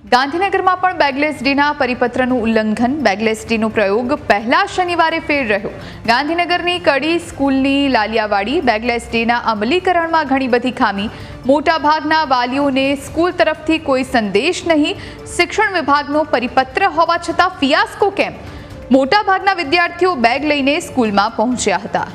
ગાંધીનગરમાં પણ બેગલેસ ડેના પરિપત્રનું ઉલ્લંઘન. બેગલેસ ડેનો પ્રયોગ પહેલા શનિવારે ફેર રહ્યો. ગાંધીનગરની કડી સ્કૂલની લાલિયાવાડી બેગલેસ ડેના અમલીકરણમાં ઘણી બધી ખામી. મોટાભાગના વાલીઓને સ્કૂલ તરફથી કોઈ સંદેશ નહીં. શિક્ષણ વિભાગનો પરિપત્ર હોવા છતાં ફિયાસ્કો કેમ? મોટાભાગના વિદ્યાર્થીઓ બેગ લઈને સ્કૂલમાં પહોંચ્યા હતા.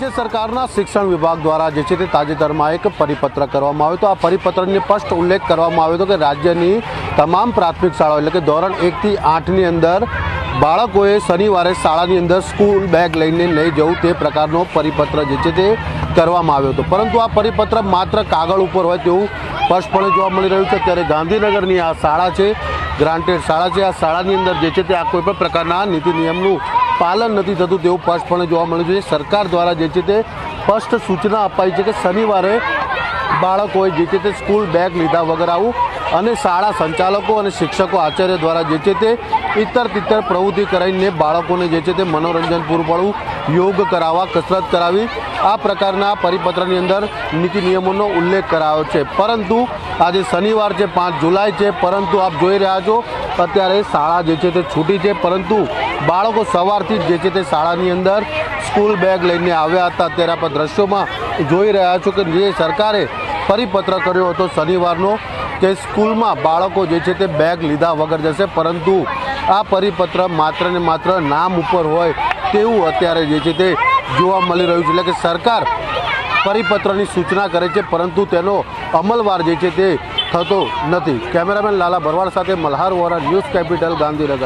राज्य सरकारना शिक्षण विभाग द्वारा जे छे ते ताजेतरमां एक परिपत्र करवामां आव्यो तो आ परिपत्रने स्पष्ट उल्लेख करवामां आव्यो तो कि राज्यनी तमाम प्राथमिक शाळाओ એટલે કે ધોરણ 1 થી 8 ની અંદર બાળકોએ શનિવારે શાળાની અંદર સ્કૂલ બેગ લઈને નહીં જવું તે પ્રકારનો પરિપત્ર જે છે તે કરવામાં આવ્યો હતો. પરંતુ આ પરિપત્ર માત્ર કાગળ ઉપર હોય તેવું સ્પષ્ટપણે જોવા મળી રહ્યું છે. ત્યારે ગાંધીનગરની આ શાળા છે, ગ્રાન્ટેડ શાળા છે. આ શાળાની અંદર જે છે તે આ કોઈ પણ પ્રકારના નીતિ નિયમનું પાલન નથી થતું તેવું સ્પષ્ટપણે જોવા મળ્યું છે. સરકાર દ્વારા જે છે તે સ્પષ્ટ સૂચના અપાઈ છે કે શનિવારે બાળકોએ જે છે તે સ્કૂલ બેગ લીધા વગર આવું અને શાળા સંચાલકો અને શિક્ષકો આચાર્ય દ્વારા જે છે તે ઇતર તિતર પ્રવૃત્તિ કરાવીને બાળકોને જે છે તે મનોરંજન પૂરું પાડવું, યોગ કરાવવા, કસરત કરાવી આ પ્રકારના પરિપત્રની અંદર નીતિ નિયમોનો ઉલ્લેખ કરાયો છે. પરંતુ આજે શનિવાર છે, 5 જુલાઈ છે, પરંતુ આપ જોઈ રહ્યા છો અત્યારે શાળા જે છે તે છૂટી છે. પરંતુ બાળકો સવારથી જ જે છે તે શાળાની અંદર સ્કૂલ બેગ લઈને આવ્યા હતા. અત્યારે આપણે દ્રશ્યોમાં જોઈ રહ્યા છો કે જે સરકારે પરિપત્ર કર્યો હતો શનિવારનો કે સ્કૂલમાં બાળકો જે છે તે બેગ લીધા વગર જશે. પરંતુ આ પરિપત્ર માત્ર ને માત્ર નામ ઉપર હોય તેવું અત્યારે જે છે તે જોવા મળી રહ્યું છે. એટલે કે સરકાર પરિપત્રની સૂચના કરે છે પરંતુ તેનો અમલવાર જે છે તે થતો નથી. કેમેરામેન લાલા ભરવાડ સાથે મલ્હાર વોરા, ન્યૂઝ કેપિટલ, ગાંધીનગર.